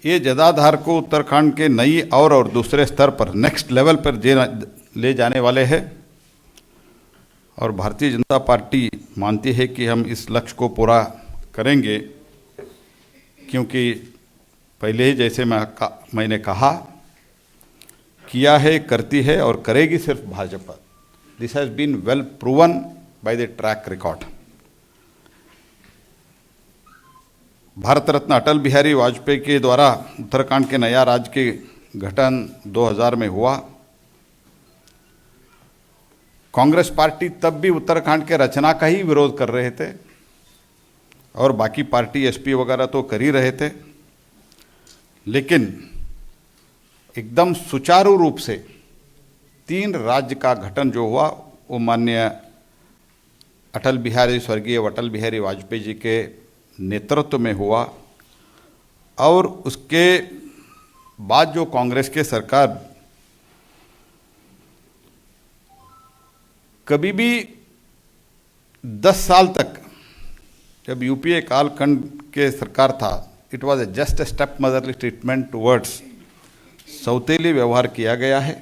ये जदाधार को उत्तराखंड के नई और दूसरे स्तर पर नेक्स्ट लेवल पर ले जाने वाले हैं और भारतीय जनता पार्टी मानती है कि हम इस लक्ष्य को पूरा करेंगे, क्योंकि पहले ही जैसे मैंने कहा, किया है, करती है और करेगी सिर्फ Bhajpa. This has been well proven by the track record. Bharat Ratna Atal Bihari Vajpayee के द्वारा उत्तराखंड के नया राज्य के गठन 2000 में हुआ। कांग्रेस पार्टी तब भी उत्तराखंड के रचना का ही विरोध कर रहे थे और बाकी पार्टी एसपी वगैरह तो कर ही रहे थे, लेकिन एकदम सुचारू रूप से 3 राज्य का गठन जो हुआ वो माननीय स्वर्गीय अटल बिहारी वाजपेयी जी के नेतृत्व में हुआ। और उसके बाद जो कांग्रेस के सरकार कभी भी 10 साल तक, जब यूपीए कालखंड के सरकार था, it was just a step motherly treatment towards सौतेली व्यवहार किया गया है।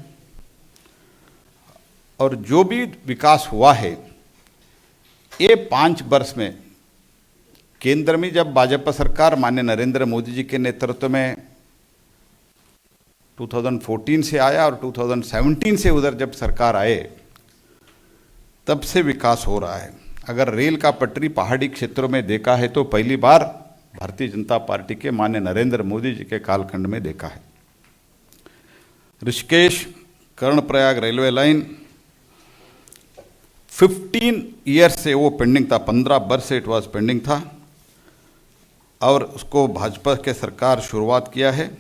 और जो भी विकास हुआ है ये 5 वर्ष में, केंद्र में जब भाजपा सरकार माननीय नरेंद्र मोदी जी के नेतृत्व में 2014 से आया और 2017 से उधर जब सरकार आए, तब से विकास हो रहा है। अगर रेल का पटरी पहाड़ी क्षेत्रों में देखा है तो पहली बार भारतीय जनता पार्टी के माननीय नरेंद्र मोदी जी के कालखंड में देखा है। Rishikesh Karnaprayag railway line 15 years से वो पेंडिंग था, 15 वर्ष से इट वाज पेंडिंग था और उसको भाजपा के सरकार शुरुआत किया है।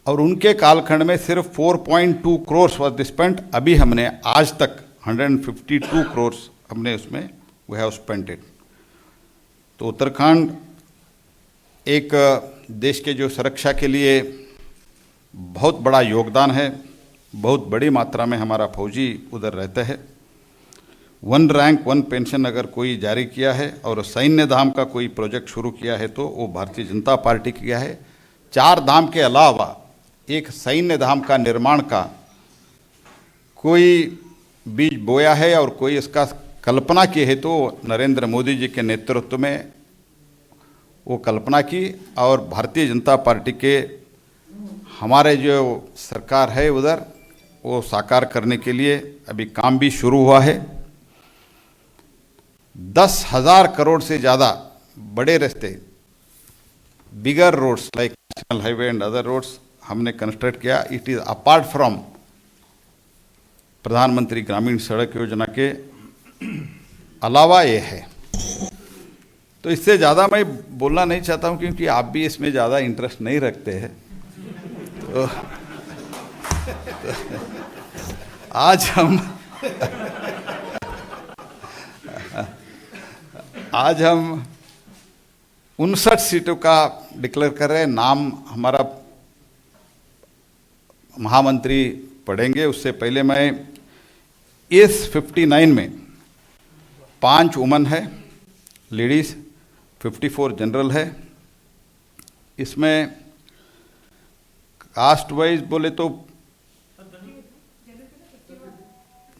और उनके कालखंड में सिर्फ 4.2 करोड़ वाज स्पेंट। अभी हमने आज तक 152 करोड़ हमने उसमें वी हैव स्पेंट इट। तो उत्तराखंड एक देश के जो सुरक्षा के लिए बहुत बड़ा योगदान है, बहुत बड़ी मात्रा में हमारा फौजी उधर रहते हैं। 1 रैंक 1 पेंशन अगर कोई जारी किया है और सैन्य धाम का कोई प्रोजेक्ट शुरू किया है तो वो भारतीय जनता पार्टी किया है। 4 धाम के अलावा एक सैन्य धाम का निर्माण का कोई बीज बोया है और कोई इसका कल्पना की है तो नरेंद्र मोदी जी के नेतृत्व में वो कल्पना की और भारतीय जनता पार्टी के हमारे जो सरकार है उधर वो साकार करने के लिए अभी काम भी शुरू हुआ है। 10,000 करोड़ से ज़्यादा बड़े रास्ते, bigger roads like national highway and other roads हमने कंस्ट्रक्ट किया। It is apart from Pradhanmantri Gramin सड़क योजना के अलावा ये है। तो इससे ज़्यादा मैं बोलना नहीं चाहता हूँ क्योंकि आप भी इसमें ज़्यादा इंटरेस्ट नहीं रखते हैं। तो आज हम 59 सीटों का डिक्लेयर कर रहे हैं। नाम हमारा महामंत्री पढ़ेंगे, उससे पहले मैं इस 59 में 5 वुमन है, लेडीज़, 54 जनरल है। इसमें कास्ट वाइज बोले तो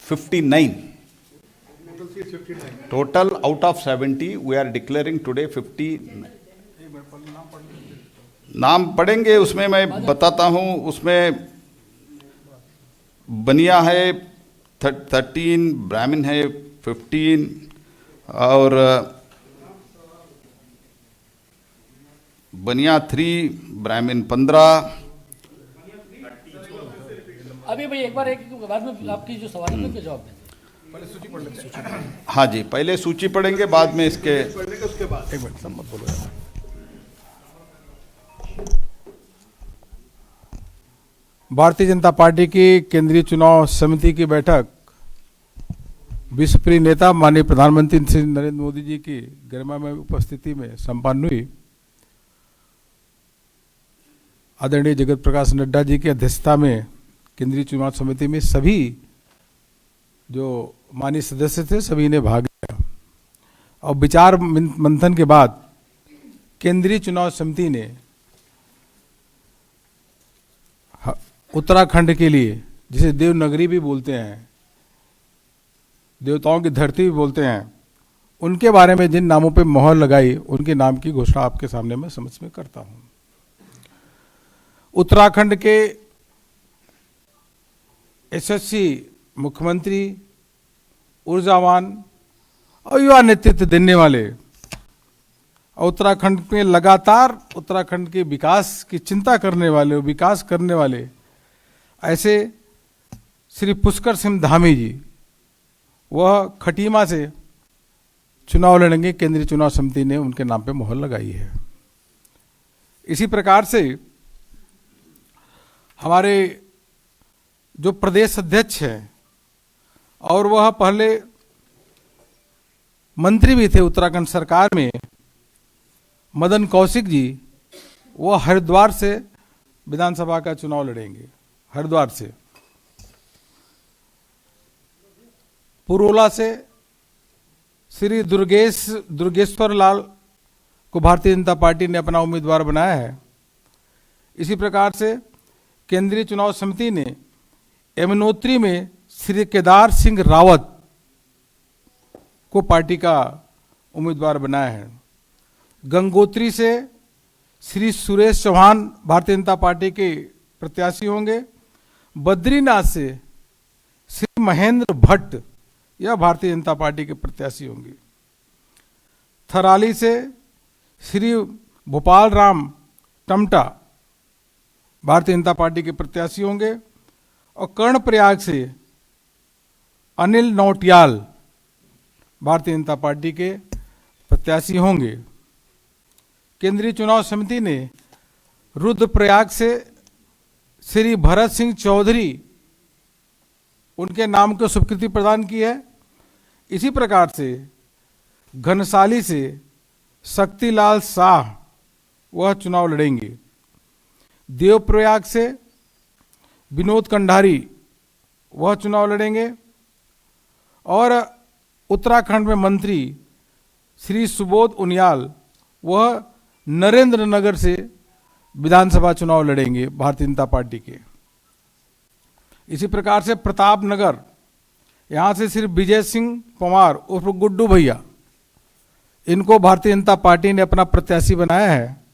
59 total out of 70 we are declaring today 50 नाम पढ़ेंगे। उसमें मैं बताता हूँ, उसमें बनिया है 13, ब्राह्मण है 15 और बनिया 3, ब्राह्मण 15। अभी भाई एक बार बाद में आपकी जो सवाल है उसके जवाब दें। पहले सूची पढ़ लें। हाँ जी, पहले सूची पढ़ेंगे, बाद में इसके उसके बाद। एक मिनट सब मत बोलो यार। भारतीय जनता पार्टी की केंद्रीय चुनाव समिति की बैठक विश्वप्रिय नेता माननीय प्रधानमंत्री श्री नरेंद्र मोदी जी की गरिमामय उपस्थिति में संपन्न हुई। आदरणीय जगत प्रकाश नड्डा जी की अध्यक्षता में केंद्रीय चुनाव समिति में सभी जो माननीय सदस्य थे सभी ने भाग लिया और विचार मंथन के बाद केंद्रीय चुनाव समिति ने उत्तराखंड के लिए, जिसे देवनगरी भी बोलते हैं, देवताओं की धरती भी बोलते हैं, उनके बारे में जिन नामों पे मोहर लगाई, उनके नाम की घोषणा आपके सामने मैं समझ में करता हूं। उत्तराखंड के यशस्वी मुख्यमंत्री, ऊर्जावान और युवा नेतृत्व देने वाले, उत्तराखंड में लगातार उत्तराखंड के विकास की चिंता करने वाले, विकास करने वाले ऐसे श्री पुष्कर सिंह धामी जी, वह खटीमा से चुनाव लड़ेंगे। केंद्रीय चुनाव समिति ने उनके नाम पे मोहर लगाई है। इसी प्रकार से हमारे जो प्रदेश अध्यक्ष हैं, और वह पहले मंत्री भी थे उत्तराखंड सरकार में, मदन कौशिक जी, वो हरिद्वार से विधानसभा का चुनाव लड़ेंगे। हरिद्वार से, पुरोला से श्री दुर्गेश्वर लाल को भारतीय जनता पार्टी ने अपना उम्मीदवार बनाया है। इसी प्रकार से केंद्रीय चुनाव समिति ने यमुनोत्री में श्री केदार सिंह रावत को पार्टी का उम्मीदवार बनाया है। गंगोत्री से श्री सुरेश चौहान भारतीय जनता पार्टी के प्रत्याशी होंगे। बद्रीनाथ से श्री महेंद्र भट्ट, यह भारतीय जनता पार्टी के प्रत्याशी होंगे। थराली से श्री भोपाल राम टमटा भारतीय जनता पार्टी के प्रत्याशी होंगे। और कर्णप्रयाग से अनिल नौटियाल भारतीय जनता पार्टी के प्रत्याशी होंगे। केंद्रीय चुनाव समिति ने रुद्रप्रयाग से श्री भरत सिंह चौधरी, उनके नाम को स्वीकृति प्रदान की है। इसी प्रकार से घनसाली से शक्तिलाल शाह, वह चुनाव लड़ेंगे। देवप्रयाग से विनोद कंडारी, वह चुनाव लड़ेंगे। और उत्तराखंड में मंत्री श्री सुबोध उनियाल, वह नरेंद्र नगर से विधानसभा चुनाव लड़ेंगे भारतीय जनता पार्टी के। इसी प्रकार से प्रतापनगर, यहाँ से श्री विजय सिंह पंवार उर्फ गुड्डू भैया, इनको भारतीय जनता पार्टी ने अपना प्रत्याशी बनाया है।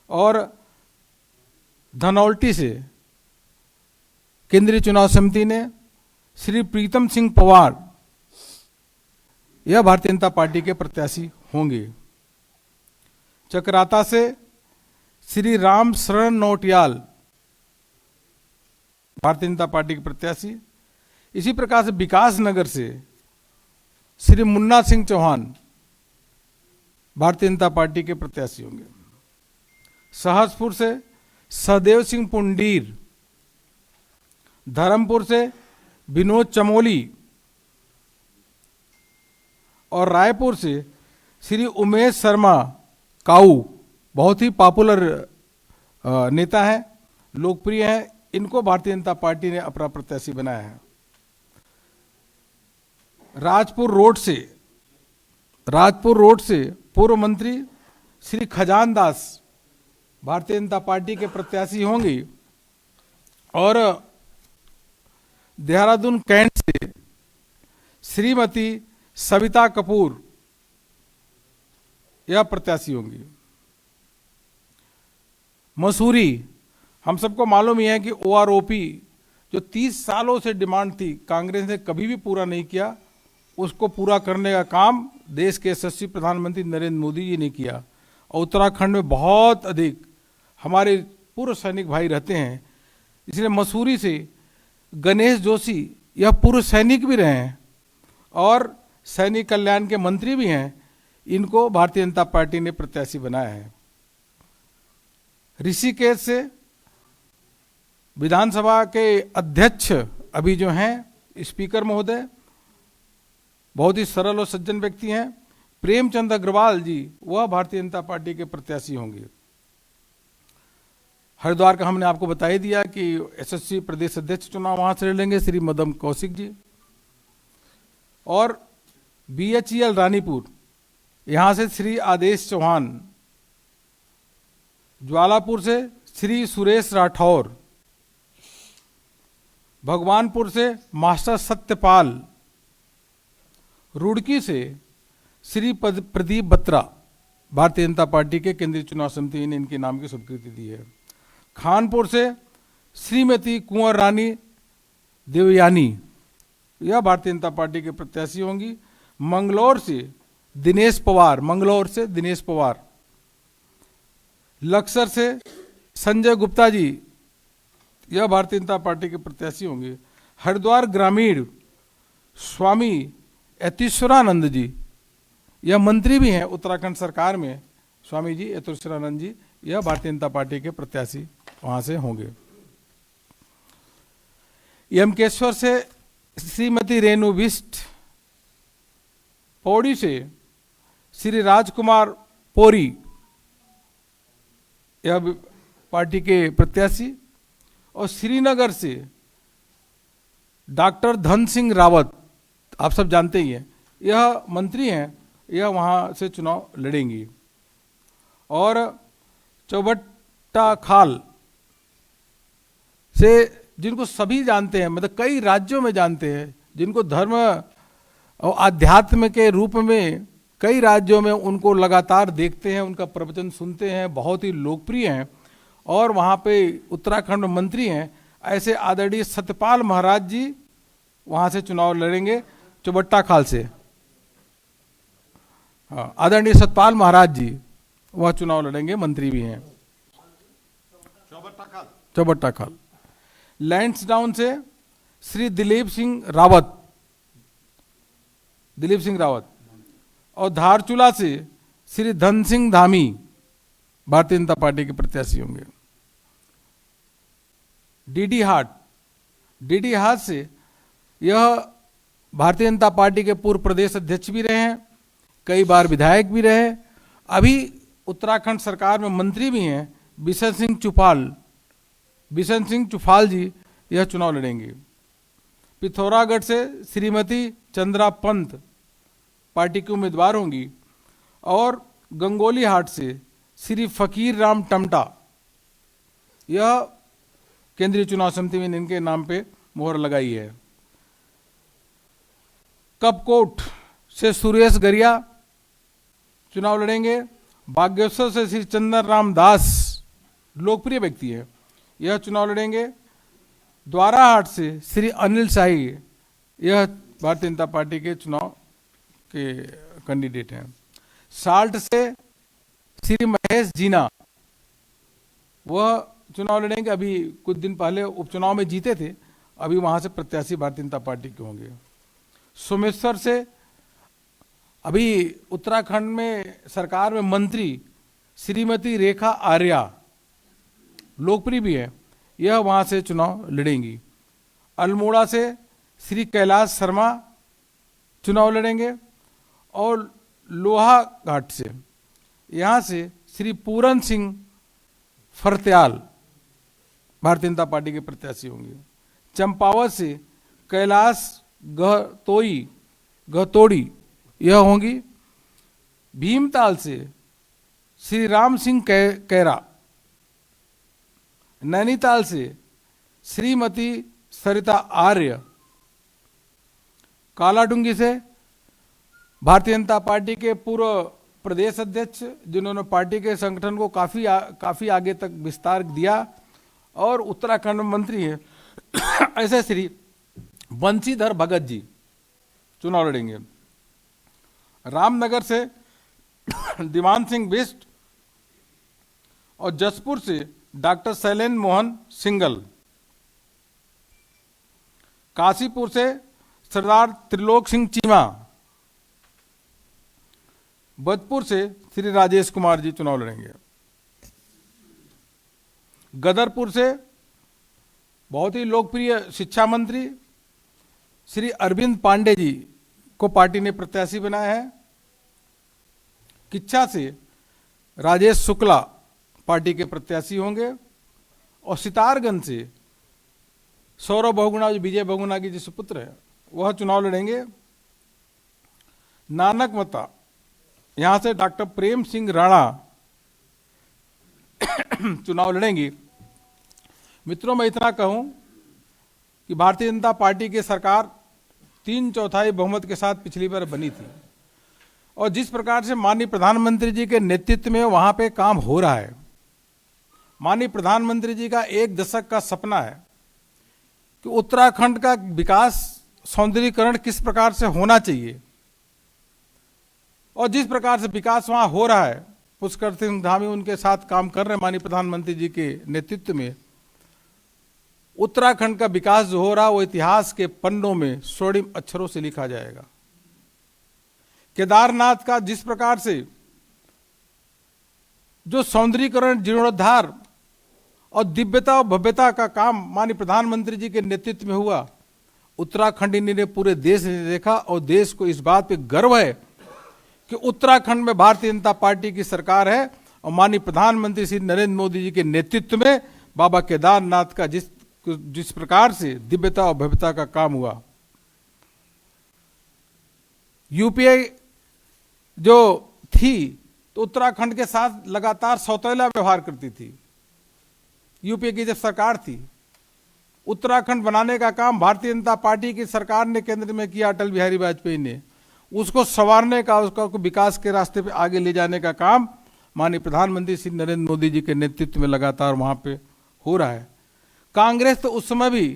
और धनौल्टी से केंद्रीय चुनाव समिति ने श्री प्रीतम सिंह पवार, यह भारतीय जनता पार्टी के प्रत्याशी होंगे। चकराता से श्री राम शरण नौटियाल भारतीय जनता पार्टी के प्रत्याशी। इसी प्रकार से विकास नगर से श्री मुन्ना सिंह चौहान भारतीय जनता पार्टी के प्रत्याशी होंगे। सहसपुर से सहदेव सिंह पुंडीर, धर्मपुर से विनोद चमोली और रायपुर से श्री उमेश शर्मा काऊ, बहुत ही पॉपुलर नेता हैं, लोकप्रिय हैं, इनको भारतीय जनता पार्टी ने अपना प्रत्याशी बनाया है। राजपुर रोड से पूर्व मंत्री श्री खजान दास भारतीय जनता पार्टी के प्रत्याशी होंगे। और देहरादून कैंट से श्रीमती सविता कपूर, यह प्रत्याशी होंगी। मसूरी, हम सबको मालूम ही है कि ओआरओपी जो 30 सालों से डिमांड थी, कांग्रेस ने कभी भी पूरा नहीं किया, उसको पूरा करने का काम देश के यशस्वी प्रधानमंत्री नरेंद्र मोदी जी ने किया। और उत्तराखंड में बहुत अधिक हमारे पूर्व सैनिक भाई रहते हैं, इसलिए मसूरी से गणेश जोशी, यह पूर्व सैनिक भी रहे हैं और सैनिक कल्याण के मंत्री भी हैं, इनको भारतीय जनता पार्टी ने प्रत्याशी बनाया है। ऋषिकेश से विधानसभा के अध्यक्ष अभी जो हैं स्पीकर महोदय, बहुत ही सरल और सज्जन व्यक्ति हैं, प्रेमचंद अग्रवाल जी, वह भारतीय जनता पार्टी के प्रत्याशी होंगे। हरिद्वार का हमने आपको बता ही दिया कि यशस्वी प्रदेश अध्यक्ष चुनाव वहां से लड़ेंगे श्री मदन कौशिक जी। और BHEL रानीपुर, यहां से श्री आदेश चौहान, ज्वालापुर से श्री सुरेश राठौर, भगवानपुर से मास्टर सत्यपाल, रुड़की से श्री प्रदीप बत्रा, भारतीय जनता पार्टी के केंद्रीय चुनाव समिति ने इनके नाम की स्वीकृति दी है। खानपुर से श्रीमती कुंवर रानी देवयानी, यह भारतीय जनता पार्टी के प्रत्याशी होंगी। मंगलौर से दिनेश पवार, लक्सर से संजय गुप्ता जी, यह भारतीय जनता पार्टी के प्रत्याशी होंगे। हरिद्वार ग्रामीण स्वामी यतीश्वरानंद जी, यह मंत्री भी हैं उत्तराखंड सरकार में, स्वामी जी यतीश्वरानंद जी, यह भारतीय जनता पार्टी के प्रत्याशी वहां से होंगे। यमकेश्वर से श्रीमती रेणु बिष्ट, पौड़ी से श्री राजकुमार पोरी, यह पार्टी के प्रत्याशी, और श्रीनगर से डॉक्टर धन सिंह रावत, आप सब जानते ही हैं, यह मंत्री हैं, यह वहां से चुनाव लड़ेंगी। और चौबट्टा खाल से, जिनको सभी जानते हैं, मतलब कई राज्यों में जानते हैं, जिनको धर्म और आध्यात्म के रूप में कई राज्यों में उनको लगातार देखते हैं, उनका प्रवचन सुनते हैं, बहुत ही लोकप्रिय हैं और वहाँ पे उत्तराखंड में मंत्री हैं, ऐसे आदरणीय सत्यपाल महाराज जी वहाँ से चुनाव लड़ेंगे, चौबट्टा खाल से। हाँ, आदरणीय सत्यपाल महाराज जी वह चुनाव लड़ेंगे, मंत्री भी हैं। चौबट्टा खाल। लैंसडाउन से श्री दिलीप सिंह रावत, और धारचूला से श्री धन सिंह धामी भारतीय जनता पार्टी के प्रत्याशी होंगे। डीडी हाट से यह भारतीय जनता पार्टी के पूर्व प्रदेश अध्यक्ष भी रहे हैं, कई बार विधायक भी रहे, अभी उत्तराखंड सरकार में मंत्री भी हैं, बिशन सिंह चुफाल जी यह चुनाव लड़ेंगे। पिथौरागढ़ से श्रीमती चंद्रा पंत पार्टी की उम्मीदवार होंगी, और गंगोली हाट से श्री फकीर राम टमटा, यह केंद्रीय चुनाव समिति में इनके नाम पे मोहर लगाई है। कपकोट से सुरेश गरिया चुनाव लड़ेंगे। बागेश्वर से श्री चंदन राम दास, लोकप्रिय व्यक्ति है, यह चुनाव लड़ेंगे। द्वाराहाट से श्री अनिल शाही, यह भारतीय जनता पार्टी के चुनाव के कैंडिडेट हैं। साल्ट से श्री महेश जीना, वह चुनाव लड़ेंगे, अभी कुछ दिन पहले उपचुनाव में जीते थे, अभी वहां से प्रत्याशी भारतीय जनता पार्टी के होंगे। सोमेश्वर से अभी उत्तराखंड में सरकार में मंत्री श्रीमती रेखा आर्या, लोकप्रिय भी है, यह वहां से चुनाव लड़ेंगी। अल्मोड़ा से श्री कैलाश शर्मा चुनाव लड़ेंगे, और लोहा घाट से यहाँ से श्री पूरन सिंह फरत्याल भारतीय जनता पार्टी के प्रत्याशी होंगे। चंपावत से कैलाश गहतोड़ी यह होंगी। भीमताल से श्री राम सिंह कैरा, नैनीताल से श्रीमती सरिता आर्य, कालाडूंगी से भारतीय जनता पार्टी के पूर्व प्रदेश अध्यक्ष, जिन्होंने पार्टी के संगठन को काफी आगे तक विस्तार दिया और उत्तराखंड में मंत्री है, ऐसे श्री बंशीधर भगत जी चुनाव लड़ेंगे। रामनगर से दीवान सिंह बिष्ट, और जसपुर से डॉक्टर शैलेंद्र मोहन सिंगल। काशीपुर से सरदार त्रिलोक सिंह चीमा। बदपुर से श्री राजेश कुमार जी चुनाव लड़ेंगे। गदरपुर से बहुत ही लोकप्रिय शिक्षा मंत्री श्री अरविंद पांडे जी को पार्टी ने प्रत्याशी बनाया है। किच्छा से राजेश शुक्ला पार्टी के प्रत्याशी होंगे, और सितारगंज से सौरभ बहुगुणा, जो विजय बहुगुणा की जिस पुत्र है, वह चुनाव लड़ेंगे। नानक मता, यहां से डॉक्टर प्रेम सिंह राणा चुनाव लड़ेंगी। मित्रों, मैं इतना कहूं कि भारतीय जनता पार्टी की सरकार 3/4 बहुमत के साथ पिछली बार बनी थी, और जिस प्रकार से माननीय प्रधानमंत्री जी के नेतृत्व में वहां पे काम हो रहा है, माननीय प्रधानमंत्री जी का 1 दशक का सपना है कि उत्तराखंड का विकास सौंदर्यीकरण किस प्रकार से होना चाहिए, और जिस प्रकार से विकास वहां हो रहा है, पुष्कर सिंह धामी उनके साथ काम कर रहे हैं माननीय प्रधानमंत्री जी के नेतृत्व में, उत्तराखंड का विकास जो हो रहा है वो इतिहास के पन्नों में स्वर्णिम अक्षरों से लिखा जाएगा। केदारनाथ का जिस प्रकार से जो सौंदर्यीकरण, जीर्णोद्धार और दिव्यता और भव्यता का काम माननीय प्रधानमंत्री जी के नेतृत्व में हुआ, उत्तराखंडी ने पूरे देश ने देखा, और देश को इस बात पे गर्व है कि उत्तराखंड में भारतीय जनता पार्टी की सरकार है, और माननीय प्रधानमंत्री श्री नरेंद्र मोदी जी के नेतृत्व में बाबा केदारनाथ का जिस प्रकार से दिव्यता और भव्यता का काम हुआ। यूपीए जो थी तो उत्तराखंड के साथ लगातार सौतेला व्यवहार करती थी। यूपीए की जब सरकार थी, उत्तराखंड बनाने का काम भारतीय जनता पार्टी की सरकार ने केंद्र में किया, अटल बिहारी वाजपेयी ने, उसको संवारने का, उसका विकास के रास्ते पे आगे ले जाने का काम माननीय प्रधानमंत्री श्री नरेंद्र मोदी जी के नेतृत्व में लगातार वहां पे हो रहा है। कांग्रेस तो उस समय भी,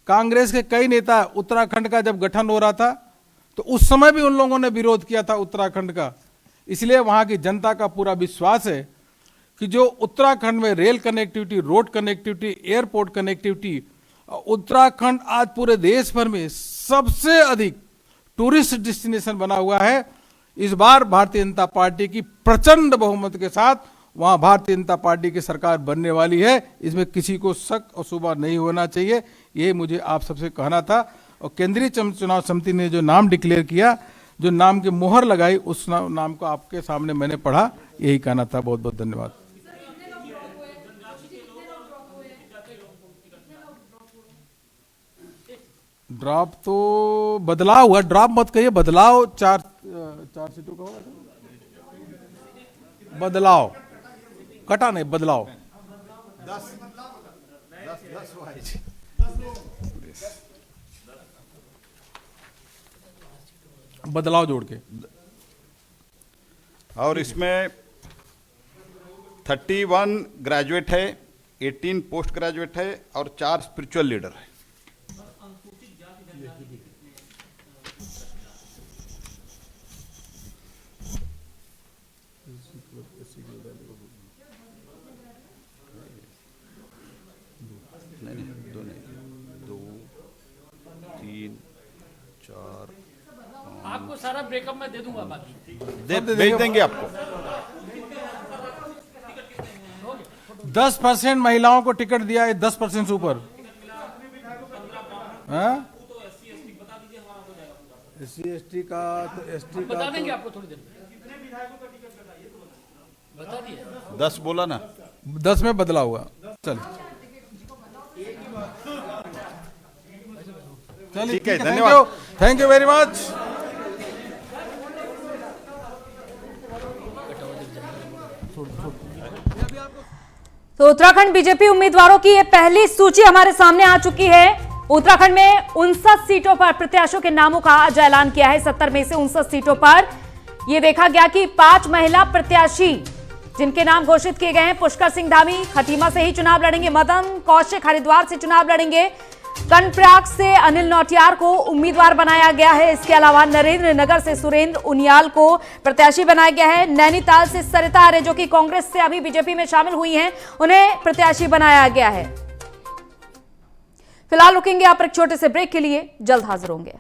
कांग्रेस के कई नेता उत्तराखंड का जब गठन हो रहा था तो उस समय भी उन लोगों ने विरोध किया था उत्तराखंड का। इसलिए वहां की जनता का पूरा विश्वास है कि जो उत्तराखंड में rail connectivity, road connectivity, airport connectivity, Uttarakhand आज पूरे देश भर में सबसे अधिक टूरिस्ट डेस्टिनेशन बना हुआ है। इस बार भारतीय जनता पार्टी की प्रचंड बहुमत के साथ वहां भारतीय जनता पार्टी की सरकार बनने वाली है, इसमें किसी को शक और शुबा नहीं होना चाहिए। ये मुझे आप सबसे कहना था। और केंद्रीय चुनाव समिति ने जो नाम डिक्लेयर किया, जो नाम की मोहर लगाई, उस नाम को आपके सामने मैंने पढ़ा, यही कहना था। बहुत बहुत धन्यवाद। ड्रॉप तो बदलाव हुआ, ड्रॉप मत कहिए, बदलाव 4 सीटों का होगा, बदलाव कटा नहीं, बदलाव 10 बदलाव जोड़ के। और इसमें 31 ग्रेजुएट है, 18 पोस्ट ग्रेजुएट है और 4 स्पिरिचुअल लीडर है। नहीं, 2 3 4 आपको सारा ब्रेकअप मैं दे दूंगा बाद में। भेज देंगे आपको। 10% महिलाओं को टिकट दिया है, 10% से ऊपर। SC/ST का तो ST का बता देंगे आपको थोड़ी देर में, बता दिए। 10 बोला ना, 10 में बदलाव हुआ। चलिए ठीक है, धन्यवाद। Thank you very much. तो उत्तराखंड बीजेपी उम्मीदवारों की ये पहली सूची हमारे सामने आ चुकी है। उत्तराखंड में 59 सीटों पर प्रत्याशियों के नामों का आज ऐलान किया है। 70 में से 59 सीटों पर यह देखा गया कि 5 महिला प्रत्याशी जिनके नाम घोषित किए गए हैं। पुष्कर सिंह धामी खटीमा से ही चुनाव लड़ेंगे, मदन कौशिक हरिद्वार से चुनाव लड़ेंगे, कर्णप्रयाग से अनिल नौटियाल को उम्मीदवार बनाया गया है। इसके अलावा नरेंद्र नगर से सुरेंद्र उनियाल को प्रत्याशी बनाया गया है। नैनीताल से सरिता आर्य जो कि कांग्रेस से अभी बीजेपी में शामिल हुई हैं, उन्हें प्रत्याशी बनाया गया है। फिलहाल रुकेंगे आप एक छोटे से ब्रेक के लिए, जल्द हाजिर होंगे।